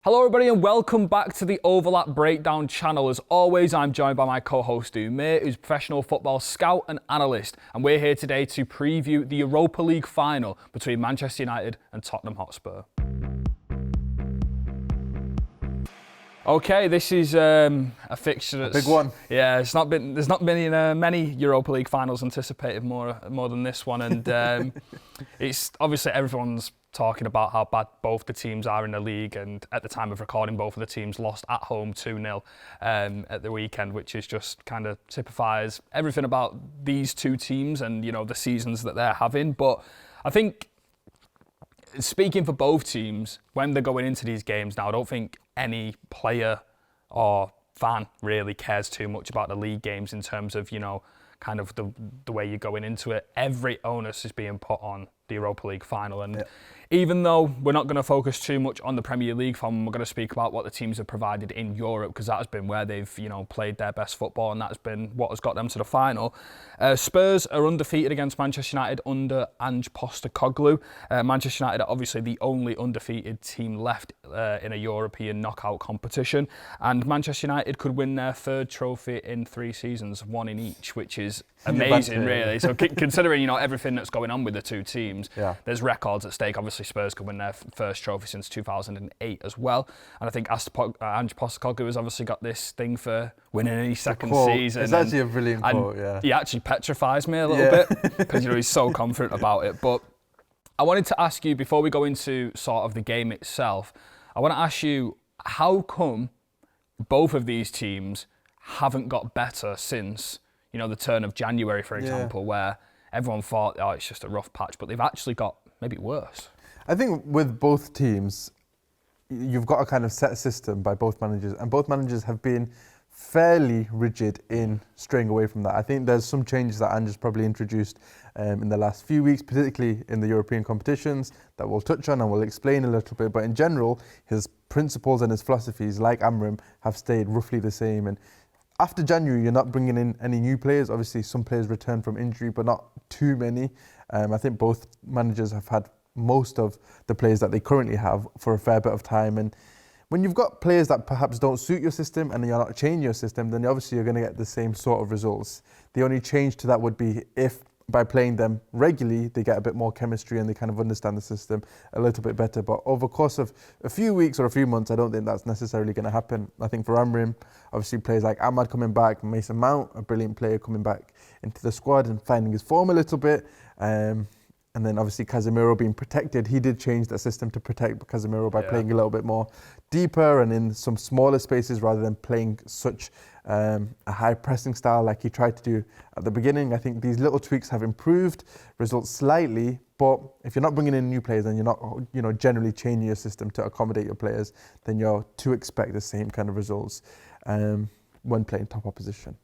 Hello everybody and welcome back to the Overlap Breakdown channel. As always, I'm joined by my co-host Ruben, who's a professional football scout and analyst, and we're here today to preview the Europa League Final between Manchester United and Tottenham Hotspur. Okay, this is a fixture that's a big one. Yeah, there's not been many Europa League finals anticipated more than this one, and it's obviously everyone's talking about how bad both the teams are in the league, and at the time of recording, both of the teams lost at home 2-0 at the weekend, which is just kind of typifies everything about these two teams and the seasons that they're having. But I think, speaking for both teams, when they're going into these games now, I don't think any player or fan really cares too much about the league games in terms of, kind of the way you're going into it. Every onus is being put on the Europa League final. And even though we're not going to focus too much on the Premier League final, we're going to speak about what the teams have provided in Europe, because that has been where they've, played their best football, and that's been what has got them to the final. Spurs are undefeated against Manchester United under Ange Postecoglou. Manchester United are obviously the only undefeated team left in a European knockout competition, and Manchester United could win their third trophy in 3 seasons, one in each, which is amazing, really. So considering everything that's going on with the two teams, there's records at stake. Obviously, Spurs could win their first trophy since 2008 as well. And I think Ange Postecoglou has obviously got this thing for winning any second season. It's actually a brilliant quote, He actually petrifies me a little bit, because he's so confident about it. But I wanted to ask you, before we go into sort of the game itself, I want to ask you, how come both of these teams haven't got better since the turn of January, for example, where everyone thought, it's just a rough patch, but they've actually got maybe worse? I think with both teams, you've got a kind of set system by both managers, and both managers have been fairly rigid in straying away from that. I think there's some changes that Ange has probably introduced in the last few weeks, particularly in the European competitions, that we'll touch on and we'll explain a little bit. But in general, his principles and his philosophies, like Amorim, have stayed roughly the same. And after January, you're not bringing in any new players. Obviously, some players return from injury, but not too many. I think both managers have had most of the players that they currently have for a fair bit of time. And when you've got players that perhaps don't suit your system and you're not changing your system, then obviously you're going to get the same sort of results. The only change to that would be if, by playing them regularly, they get a bit more chemistry and they kind of understand the system a little bit better. But over the course of a few weeks or a few months, I don't think that's necessarily going to happen. I think for Amorim, obviously players like Ahmad coming back, Mason Mount, a brilliant player coming back into the squad and finding his form a little bit. And then obviously Casemiro being protected. He did change that system to protect Casemiro by playing a little bit more deeper and in some smaller spaces rather than playing such a high pressing style like he tried to do at the beginning. I think these little tweaks have improved results slightly, but if you're not bringing in new players and you're not generally changing your system to accommodate your players, then you're to expect the same kind of results when playing top opposition.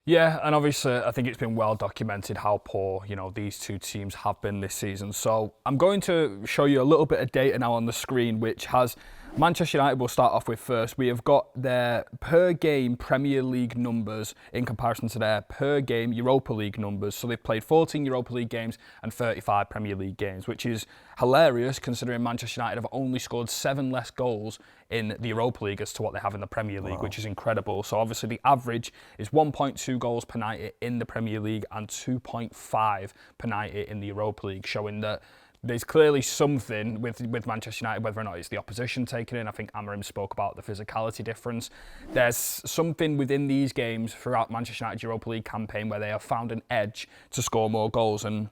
Yeah, and obviously I think it's been well documented how poor, these two teams have been this season. So I'm going to show you a little bit of data now on the screen, which has Manchester United. We'll start off with first. We have got their per game Premier League numbers in comparison to their per game Europa League numbers. So they've played 14 Europa League games and 35 Premier League games, which is hilarious considering Manchester United have only scored 7 less goals in the Europa League as to what they have in the Premier League, which is incredible. So obviously the average is 1.2 goals per night in the Premier League and 2.5 per night in the Europa League, showing that there's clearly something with Manchester United, whether or not it's the opposition taking in. I think Amorim spoke about the physicality difference. There's something within these games throughout Manchester United's Europa League campaign where they have found an edge to score more goals. And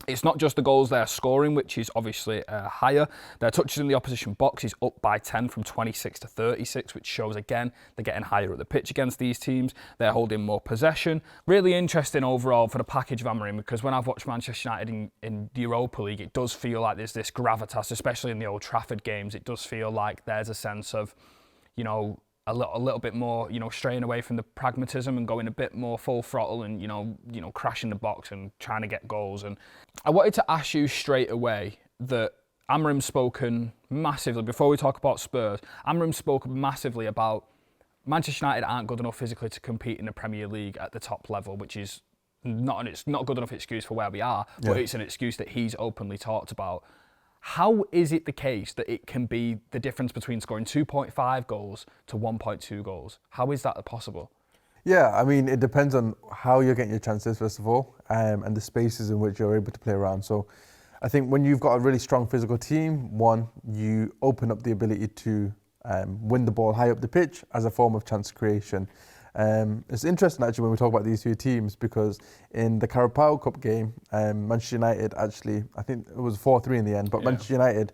it's not just the goals they're scoring, which is obviously higher. Their touches in the opposition box is up by 10 from 26 to 36, which shows, again, they're getting higher at the pitch against these teams. They're holding more possession. Really interesting overall for the package of Amorim, because when I've watched Manchester United in the Europa League, it does feel like there's this gravitas, especially in the Old Trafford games. It does feel like there's a sense of, a little bit more, straying away from the pragmatism and going a bit more full throttle and, crashing the box and trying to get goals. And I wanted to ask you straight away that Amorim's spoken massively, before we talk about Spurs, Amorim spoke massively about Manchester United aren't good enough physically to compete in the Premier League at the top level, which is it's not a good enough excuse for where we are, but it's an excuse that he's openly talked about. How is it the case that it can be the difference between scoring 2.5 goals to 1.2 goals? How is that possible? Yeah, I mean, it depends on how you're getting your chances, first of all, and the spaces in which you're able to play around. So I think when you've got a really strong physical team, one, you open up the ability to win the ball high up the pitch as a form of chance creation. It's interesting actually when we talk about these two teams, because in the Carabao Cup game, Manchester United actually, I think it was 4-3 in the end, but Manchester United,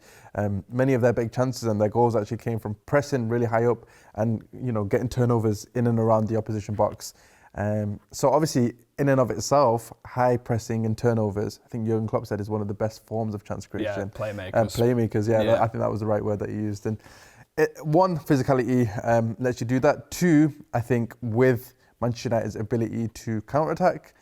many of their big chances and their goals actually came from pressing really high up and, you know, getting turnovers in and around the opposition box. So obviously, in and of itself, high pressing and turnovers, I think Jurgen Klopp said, is one of the best forms of chance creation. Yeah, playmakers. Playmakers, yeah. I think that was the right word that he used. And one, physicality lets you do that. Two, I think with Manchester United's ability to counter-attack,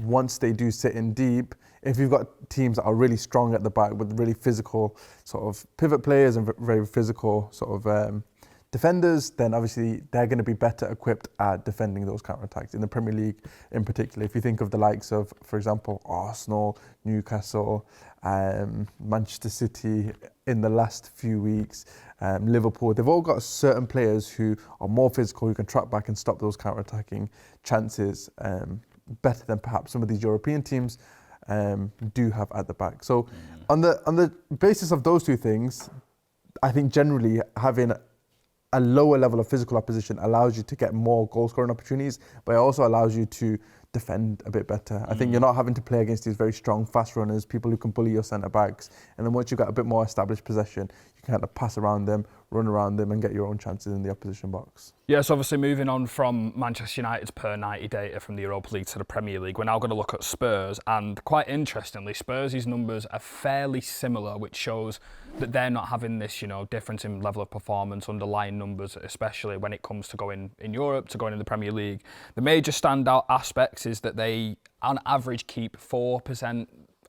once they do sit in deep, if you've got teams that are really strong at the back with really physical sort of pivot players and very physical sort of defenders, then obviously they're going to be better equipped at defending those counter-attacks. In the Premier League in particular, if you think of the likes of, for example, Arsenal, Newcastle, Manchester City in the last few weeks, Liverpool, they've all got certain players who are more physical, who can track back and stop those counter-attacking chances better than perhaps some of these European teams do have at the back. So on the basis of those two things, I think generally having a lower level of physical opposition allows you to get more goal scoring opportunities, but it also allows you to defend a bit better. I think you're not having to play against these very strong fast runners, people who can bully your centre backs, and then once you've got a bit more established possession, you can kind of pass around them, run around them and get your own chances in the opposition box. Yes, obviously moving on from Manchester United's per 90 data from the Europa League to the Premier League, we're now going to look at Spurs, and quite interestingly, Spurs' numbers are fairly similar, which shows that they're not having this, you know, difference in level of performance, underlying numbers, especially when it comes to going in Europe, to going in the Premier League. The major standout aspects is that they, on average, keep 4%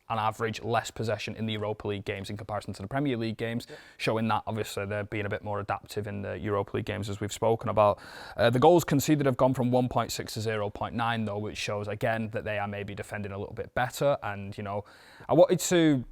on average less possession in the Europa League games in comparison to the Premier League games, showing that obviously they're being a bit more adaptive in the Europa League games, as we've spoken about. The goals conceded have gone from 1.6 to 0.9 though, which shows again that they are maybe defending a little bit better. And you know, I wanted to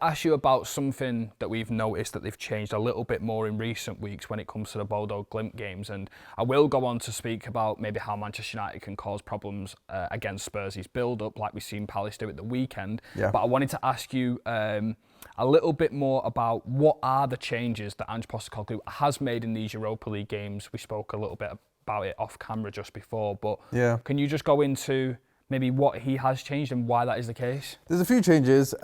ask you about something that we've noticed that they've changed a little bit more in recent weeks when it comes to the Bodo Glimt games. And I will go on to speak about maybe how Manchester United can cause problems against Spurs' build-up, like we've seen Palace do at the weekend. Yeah. But I wanted to ask you a little bit more about what are the changes that Ange Postecoglou has made in these Europa League games. We spoke a little bit about it off camera just before, but can you just go into maybe what he has changed and why that is the case? There's a few changes.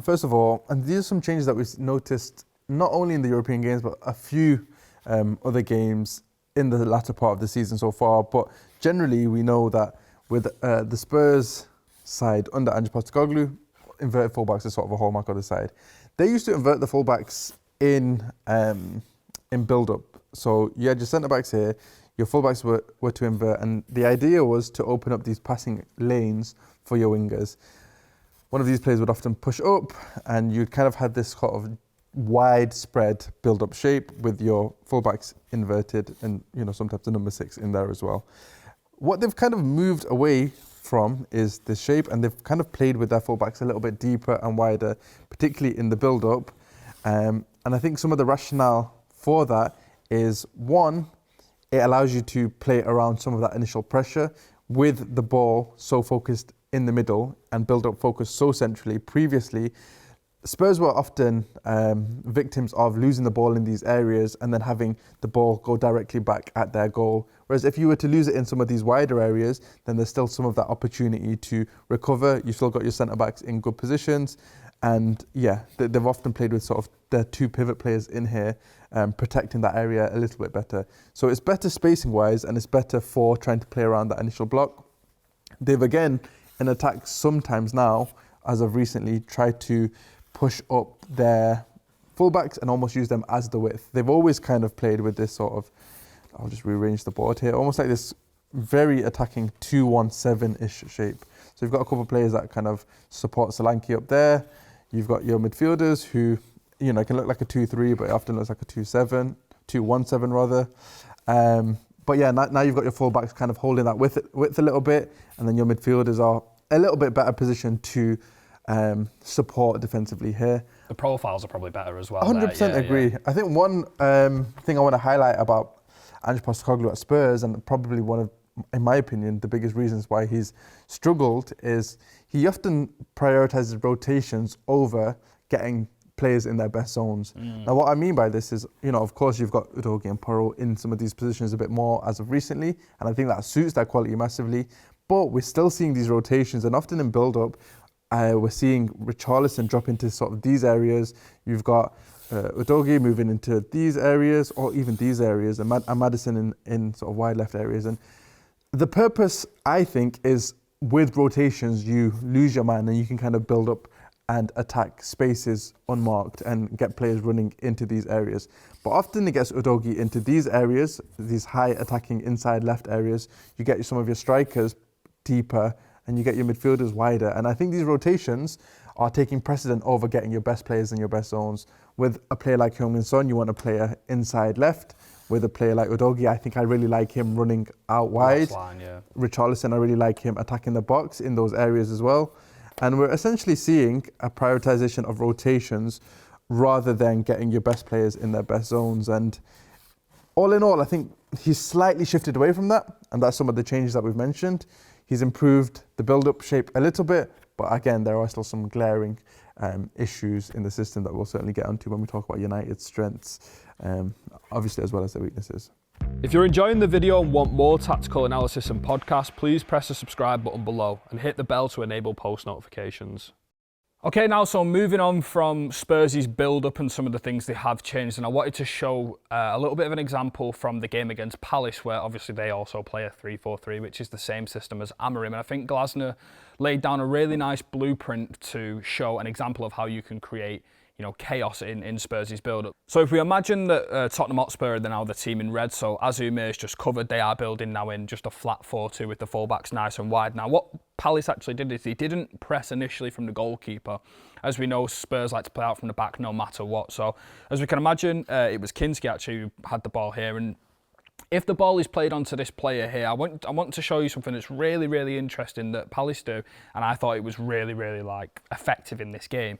First of all, and these are some changes that we've noticed not only in the European games, but a few other games in the latter part of the season so far. But generally, we know that with the Spurs side under Ange Postecoglou, inverted fullbacks is sort of a hallmark of the side. They used to invert the fullbacks in build-up. So you had your centre-backs here, your fullbacks were to invert, and the idea was to open up these passing lanes for your wingers. One of these players would often push up, and you'd kind of had this sort of widespread build-up shape with your fullbacks inverted, and you know sometimes the number 6 in there as well. What they've kind of moved away from is this shape, and they've kind of played with their fullbacks a little bit deeper and wider, particularly in the build-up. And I think some of the rationale for that is, one, it allows you to play around some of that initial pressure with the ball so focused in the middle and build up focus so centrally. Previously, Spurs were often victims of losing the ball in these areas and then having the ball go directly back at their goal. Whereas if you were to lose it in some of these wider areas, then there's still some of that opportunity to recover. You've still got your centre-backs in good positions. And yeah, they've often played with sort of their 2 pivot players in here, protecting that area a little bit better. So it's better spacing-wise, and it's better for trying to play around that initial block. They've again, in attack sometimes now, as of recently, tried to push up their fullbacks and almost use them as the width. They've always kind of played with this sort of, I'll just rearrange the board here, almost like this very attacking 2-1-7-ish shape. So you've got a couple of players that kind of support Solanke up there. You've got your midfielders who, you know, can look like a 2-3, but it often looks like a 2-1-7 rather. But yeah, now you've got your fullbacks kind of holding that width a little bit, and then your midfielders are a little bit better positioned to support defensively here. The profiles are probably better as well. 100% agree. Yeah. I think one thing I want to highlight about Ange Postecoglou at Spurs, and probably one of, in my opinion, the biggest reasons why he's struggled, is he often prioritises rotations over getting players in their best zones. Now, what I mean by this is, of course, you've got Udogie and Porro in some of these positions a bit more as of recently, and I think that suits their quality massively. But we're still seeing these rotations, and often in build-up, we're seeing Richarlison drop into sort of these areas. You've got Udogie moving into these areas, or even these areas, and Maddison in sort of wide left areas. And the purpose, I think, is with rotations, you lose your man and you can kind of build up and attack spaces unmarked and get players running into these areas. But often it gets Udogie into these areas, these high attacking inside left areas. You get some of your strikers deeper and you get your midfielders wider. And I think these rotations are taking precedent over getting your best players in your best zones. With a player like Heung-min Son, you want a player inside left. With a player like Udogie, I think I really like him running out wide. Line, yeah. Richarlison, I really like him attacking the box in those areas as well. And we're essentially seeing a prioritization of rotations rather than getting your best players in their best zones. And all in all, I think he's slightly shifted away from that. And that's some of the changes that we've mentioned. He's improved the build-up shape a little bit. But again, there are still some glaring issues in the system that we'll certainly get onto when we talk about United's strengths, obviously, as well as their weaknesses. If you're enjoying the video and want more tactical analysis and podcasts, please press the subscribe button below and hit the bell to enable post notifications. Okay, now, so moving on from Spurs' build-up and some of the things they have changed, and I wanted to show a little bit of an example from the game against Palace, where obviously they also play a 3-4-3, which is the same system as Amorim, and I think Glasner laid down a really nice blueprint to show an example of how you can create chaos in Spurs' build-up. So if we imagine that Tottenham Hotspur are now the team in red, so as Umair's just covered, they are building now in just a flat 4-2 with the fullbacks nice and wide. Now, what Palace actually did is they didn't press initially from the goalkeeper. As we know, Spurs like to play out from the back no matter what. So as we can imagine, it was Kinski actually who had the ball here, and if the ball is played onto this player here, I want to show you something that's really, really interesting that Palace do, and I thought it was really, really effective in this game.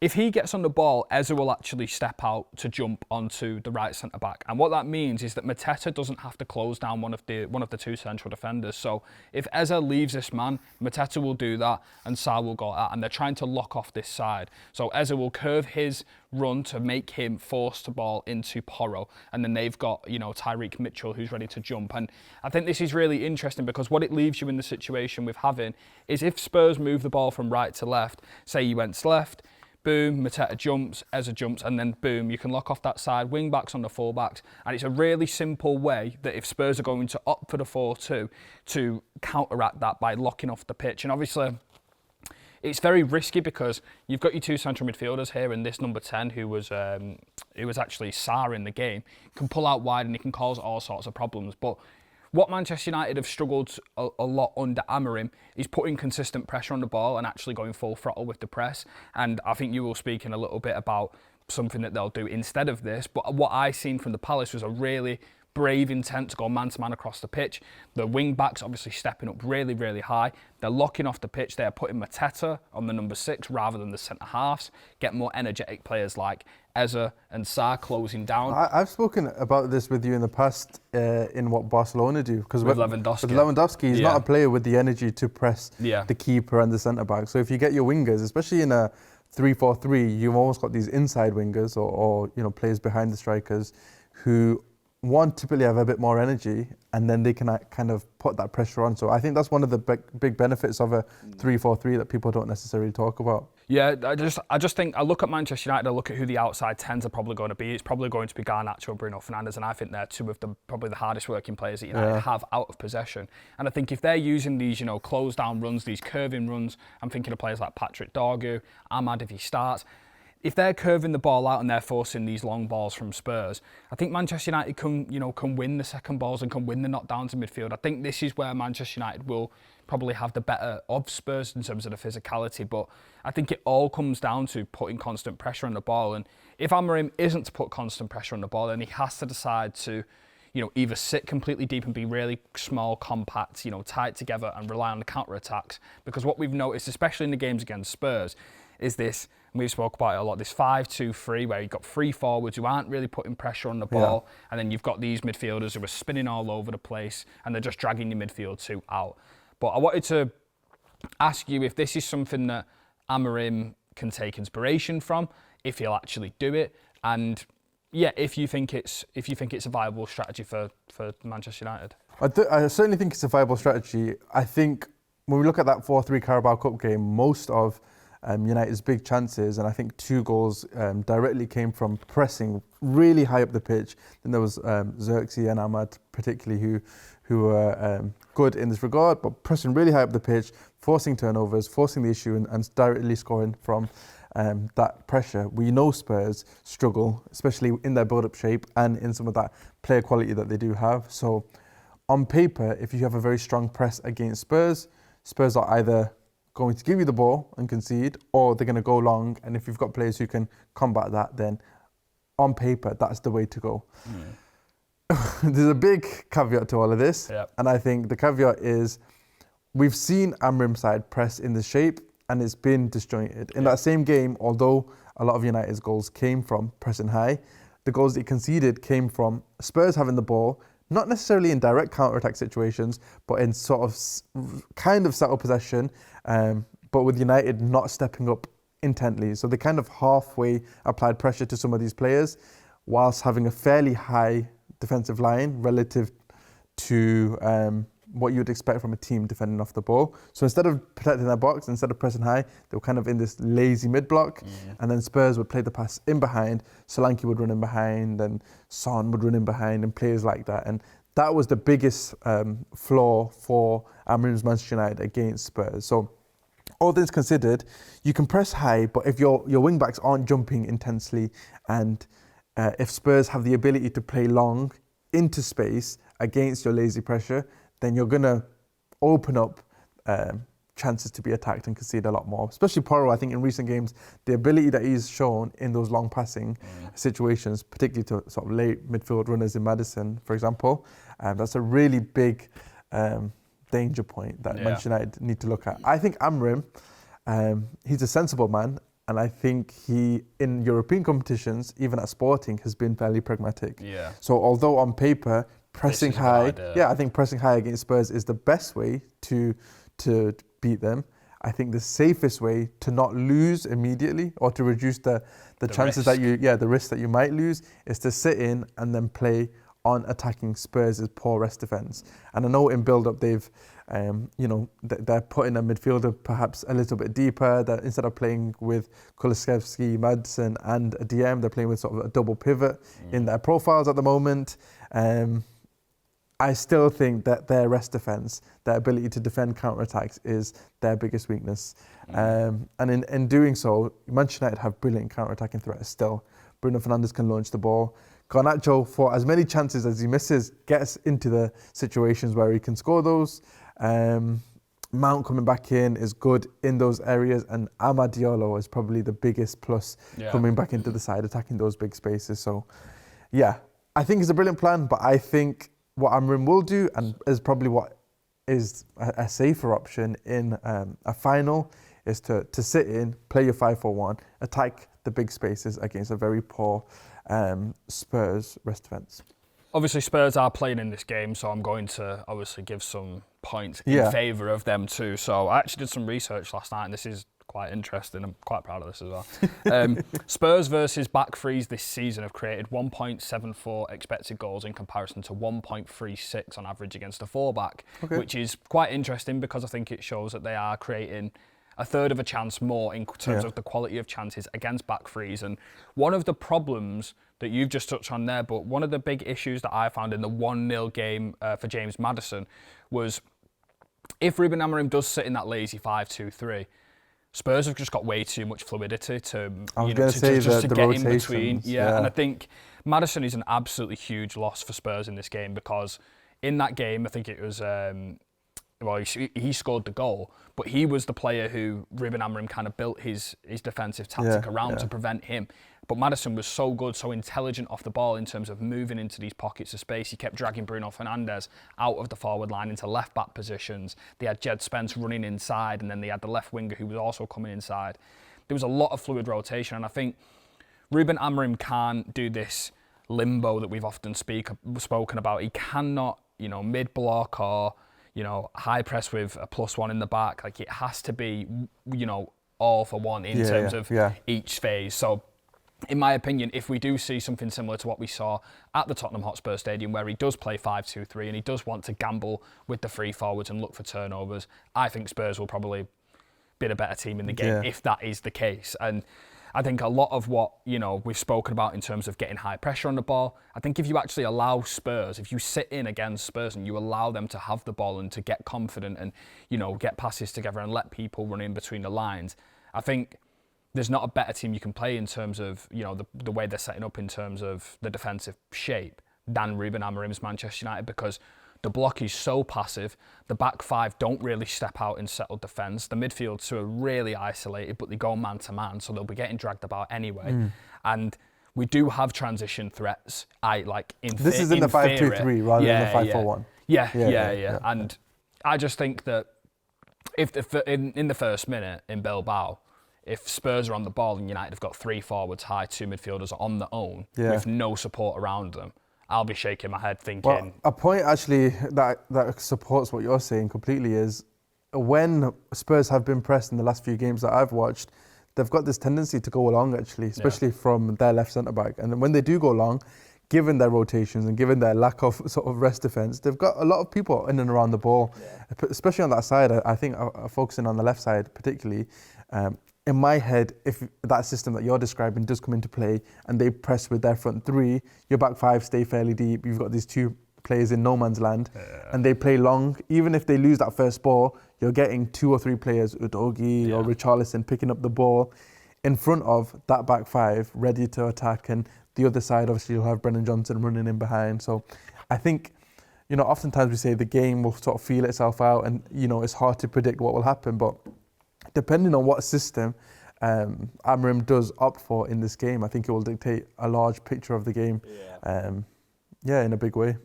If he gets on the ball, Eze will actually step out to jump onto the right centre back, and what that means is that Mateta doesn't have to close down one of the two central defenders. So if Eze leaves this man, Mateta will do that, and Sarr will go out, and they're trying to lock off this side. So Eze will curve his run to make him force the ball into Porro, and then they've got Tyreek Mitchell who's ready to jump. And I think this is really interesting because what it leaves you in the situation with having is if Spurs move the ball from right to left, say you went left. Boom, Mateta jumps, Eze jumps, and then boom, you can lock off that side, wing backs on the full backs. And it's a really simple way that if Spurs are going to opt for the 4-2 to counteract that by locking off the pitch. And obviously, it's very risky because you've got your two central midfielders here, and this number 10, who was actually Sarr in the game, can pull out wide and he can cause all sorts of problems. But what Manchester United have struggled a lot under Amorim is putting consistent pressure on the ball and actually going full throttle with the press. And I think you will speak in a little bit about something that they'll do instead of this. But what I seen from the Palace was a really brave intent to go man-to-man across the pitch. The wing-backs obviously stepping up really, really high. They're locking off the pitch. They're putting Mateta on the number 6 rather than the centre-halves. Get more energetic players like Eze and Sarr closing down. I've spoken about this with you in the past in what Barcelona do. Because with Lewandowski. With Lewandowski, he's not a player with the energy to press the keeper and the centre-back. So if you get your wingers, especially in a 3-4-3, you've almost got these inside wingers or players behind the strikers who typically have a bit more energy, and then they can kind of put that pressure on. So I think that's one of the big benefits of a 3-4-3 that people don't necessarily talk about. Yeah, I just think I look at Manchester United, I look at who the outside 10s are probably going to be. It's probably going to be Garnacho and Bruno Fernandes, and I think they're two of probably the hardest working players that United have out of possession. And I think if they're using these, close down runs, these curving runs, I'm thinking of players like Patrick Dorgu, Ahmad if he starts. If they're curving the ball out and they're forcing these long balls from Spurs, I think Manchester United can win the second balls and can win the knockdowns in midfield. I think this is where Manchester United will probably have the better of Spurs in terms of the physicality, but I think it all comes down to putting constant pressure on the ball. And if Amorim isn't to put constant pressure on the ball, then he has to decide to either sit completely deep and be really small, compact, tight together and rely on the counter-attacks. Because what we've noticed, especially in the games against Spurs, is this, and we've spoke about it a lot, this 5-2-3 where you've got 3 forwards who aren't really putting pressure on the ball, and then you've got these midfielders who are spinning all over the place and they're just dragging your midfield 2 out. But I wanted to ask you if this is something that Amorim can take inspiration from, if he'll actually do it, and if you think it's a viable strategy for Manchester United. I certainly think it's a viable strategy. I think when we look at that 4-3 Carabao Cup game, most of United's big chances, and I think 2 goals directly came from pressing really high up the pitch. Then there was Xerxes and Ahmad particularly who were good in this regard, but pressing really high up the pitch, forcing turnovers, forcing the issue and directly scoring from that pressure. We know Spurs struggle, especially in their build-up shape and in some of that player quality that they do have. So on paper, if you have a very strong press against Spurs, Spurs are either going to give you the ball and concede, or they're going to go long. And if you've got players who can combat that, then on paper, that's the way to go. There's a big caveat to all of this. And I think the caveat is we've seen Amorim's side press in this shape and it's been disjointed. In that same game, although a lot of United's goals came from pressing high, the goals they conceded came from Spurs having the ball, not necessarily in direct counter-attack situations, but in sort of kind of settled possession, but with United not stepping up intently. So they kind of halfway applied pressure to some of these players whilst having a fairly high defensive line relative to what you would expect from a team defending off the ball. So instead of protecting their box, instead of pressing high, they were kind of in this lazy mid-block, and then Spurs would play the pass in behind, Solanke would run in behind, and Son would run in behind, and players like that. And that was the biggest flaw for Amorim's Manchester United against Spurs. So all things considered, you can press high, but if your wing-backs aren't jumping intensely, and if Spurs have the ability to play long into space against your lazy pressure, then you're going to open up chances to be attacked and concede a lot more. Especially Porro, I think in recent games, the ability that he's shown in those long passing situations, particularly to sort of late midfield runners in Maddison, for example, that's a really big danger point that Manchester United need to look at. I think Amorim, he's a sensible man, and I think he, in European competitions, even at Sporting, has been fairly pragmatic. So although on paper, pressing high, I think pressing high against Spurs is the best way to beat them. I think the safest way to not lose immediately or to reduce the chances risk. that the risk that you might lose is to sit in and then play on attacking Spurs' poor rest defence. And I know in build-up they've, they're putting a midfielder perhaps a little bit deeper. That instead of playing with Kulusevski, Maddison and a DM, they're playing with sort of a double pivot in their profiles at the moment. I still think that their rest defence, their ability to defend counter-attacks is their biggest weakness. And in doing so, Manchester United have brilliant counter-attacking threats still. Bruno Fernandes can launch the ball. Garnacho, for as many chances as he misses, gets into the situations where he can score those. Mount coming back in is good in those areas, and Amad Diallo is probably the biggest plus coming back into the side, attacking those big spaces. So, I think it's a brilliant plan, but I think what Amorim will do, and is probably what is a safer option in a final, is to sit in, play your 5-4-1, attack the big spaces against a very poor Spurs rest defence. Obviously, Spurs are playing in this game, so I'm going to obviously give some points in favour of them too. So I actually did some research last night, and this is quite interesting. I'm quite proud of this as well. Spurs versus back threes this season have created 1.74 expected goals in comparison to 1.36 on average against a fullback, which is quite interesting because I think it shows that they are creating a third of a chance more in terms of the quality of chances against back threes. And one of the problems that you've just touched on there, but one of the big issues that I found in the 1-0 game for James Maddison was if Ruben Amorim does sit in that lazy 5-2-3, Spurs have just got way too much fluidity to get in between. And I think Maddison is an absolutely huge loss for Spurs in this game because in that game, I think it was well, he scored the goal, but he was the player who Ruben Amorim kind of built his defensive tactic around to prevent him. But Maddison was so good, so intelligent off the ball in terms of moving into these pockets of space. He kept dragging Bruno Fernandes out of the forward line into left-back positions. They had Jed Spence running inside, and then they had the left winger who was also coming inside. There was a lot of fluid rotation, and I think Ruben Amorim can't do this limbo that we've often spoken about. He cannot, mid-block or, high press with a +1 in the back. Like, it has to be, all for one in terms of each phase. So, in my opinion, if we do see something similar to what we saw at the Tottenham Hotspur Stadium, where he does play 5-2-3 and he does want to gamble with the free forwards and look for turnovers, I think Spurs will probably be the better team in the game if that is the case. And I think a lot of what, we've spoken about in terms of getting high pressure on the ball, I think if you actually allow Spurs, if you sit in against Spurs and you allow them to have the ball and to get confident and, get passes together and let people run in between the lines, I think there's not a better team you can play in terms of, the way they're setting up in terms of the defensive shape than Ruben Amorim's Manchester United, because the block is so passive. The back five don't really step out in settled defence. The midfield two are really isolated, but they go man to man, so they'll be getting dragged about anyway. And we do have transition threats. This is in the 5-2-3 rather than the 5-4-1. Yeah. And I just think that if in the first minute in Bilbao, if Spurs are on the ball and United have got 3 forwards high, 2 midfielders on their own with no support around them, I'll be shaking my head thinking... Well, a point actually that supports what you're saying completely is when Spurs have been pressed in the last few games that I've watched, they've got this tendency to go along actually, especially from their left centre-back. And then when they do go along, given their rotations and given their lack of sort of rest defence, they've got a lot of people in and around the ball, especially on that side. I think focusing on the left side particularly, in my head, if that system that you're describing does come into play and they press with their front 3, your back 5 stay fairly deep, you've got these 2 players in no man's land and they play long. Even if they lose that first ball, you're getting 2 or 3 players, Udogie or Richarlison, picking up the ball in front of that back 5, ready to attack. And the other side, obviously, you'll have Brennan Johnson running in behind. So I think, oftentimes we say the game will sort of feel itself out and, it's hard to predict what will happen. But depending on what system Amorim does opt for in this game, I think it will dictate a large picture of the game, in a big way.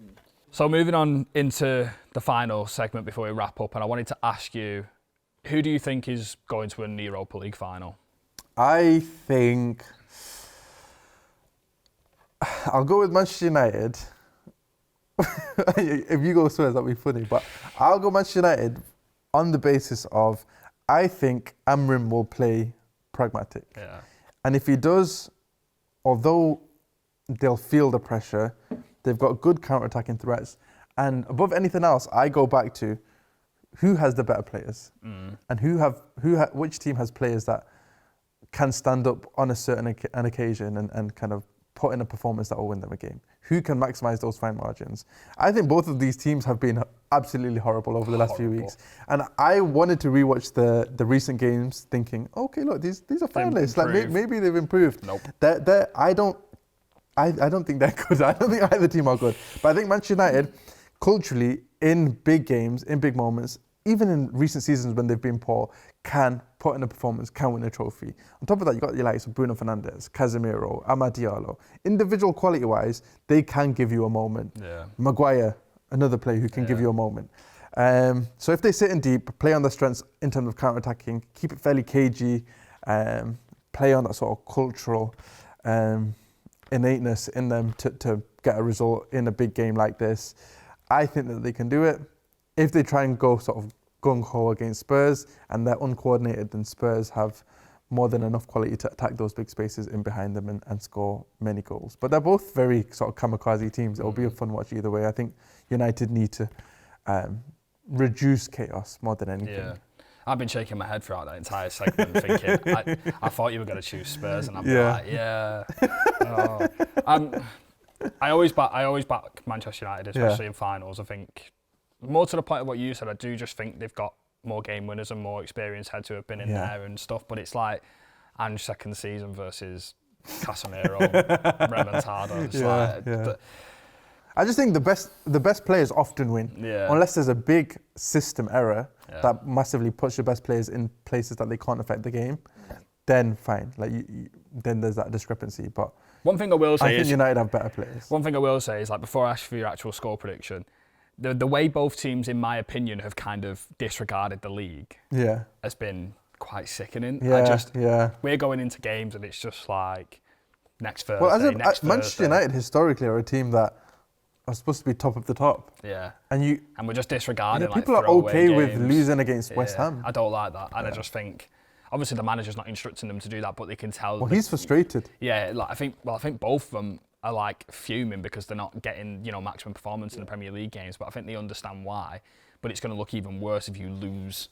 So moving on into the final segment before we wrap up, and I wanted to ask you, who do you think is going to win the Europa League final? I think I'll go with Manchester United. If you go Spurs, that'd be funny, but I'll go Manchester United on the basis of I think Amorim will play pragmatic. Yeah. And if he does, although they'll feel the pressure, they've got good counter-attacking threats. And above anything else, I go back to who has the better players and which team has players that can stand up on a certain an occasion and kind of put in a performance that will win them a game. Who can maximise those fine margins? I think both of these teams have been absolutely horrible over the last few weeks. And I wanted to rewatch the recent games thinking, okay, look, these are finalists. Like maybe they've improved. Nope. I don't think they're good. I don't think either team are good. But I think Manchester United, culturally, in big games, in big moments, even in recent seasons when they've been poor, can put in a performance, can win a trophy. On top of that, you've got your likes of Bruno Fernandes, Casemiro, Amad Diallo. Individual quality-wise, they can give you a moment. Yeah. Maguire, another player who can give you a moment. So if they sit in deep, play on their strengths in terms of counter-attacking, keep it fairly cagey, play on that sort of cultural innateness in them to get a result in a big game like this, I think that they can do it. If they try and go sort of gung-ho against Spurs and they're uncoordinated, then Spurs have more than enough quality to attack those big spaces in behind them and score many goals. But they're both very sort of kamikaze teams. It'll be a fun watch either way. I think United need to reduce chaos more than anything. Yeah. I've been shaking my head throughout that entire segment thinking, I thought you were going to choose Spurs, and I'm like, I always back Manchester United, especially in finals. I think, more to the point of what you said, I do just think they've got more game winners and more experienced heads who have been in there and stuff, but it's like Ange second season versus Casemiro, Remontada. I just think the best players often win. Yeah. Unless there's a big system error that massively puts your best players in places that they can't affect the game, then fine. Like then there's that discrepancy. But one thing I will say I think United have better players. One thing I will say is, like, before I ask for your actual score prediction, the way both teams, in my opinion, have kind of disregarded the league has been quite sickening. We're going into games and it's just like next Thursday, Manchester United historically are a team that are supposed to be top of the top. Yeah. And we're just disregarding people are okay with losing against West Ham. I don't like that. And I just think, obviously the manager's not instructing them to do that, but they can tell. Well, he's frustrated. Yeah, like I think both of them are like fuming because they're not getting, maximum performance in the Premier League games, but I think they understand why. But it's going to look even worse if you lose.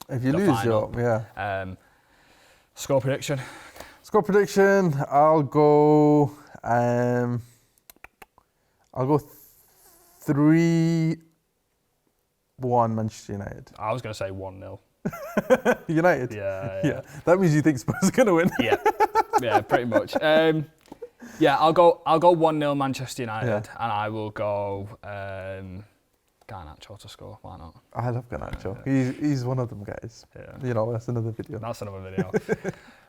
Score prediction. Score prediction. I'll go 3-1 Manchester United. I was going to say 1-0. United? Yeah. That means you think Spurs are going to win? Yeah, pretty much. I'll go 1-0 Manchester United, and I will go Garnacho to score. Why not? I love Garnacho. He's one of them guys. Yeah. That's another video. That's another video.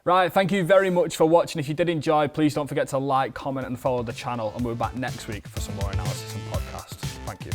Right, thank you very much for watching. If you did enjoy, please don't forget to like, comment and follow the channel, and we'll be back next week for some more analysis and podcasts. Thank you.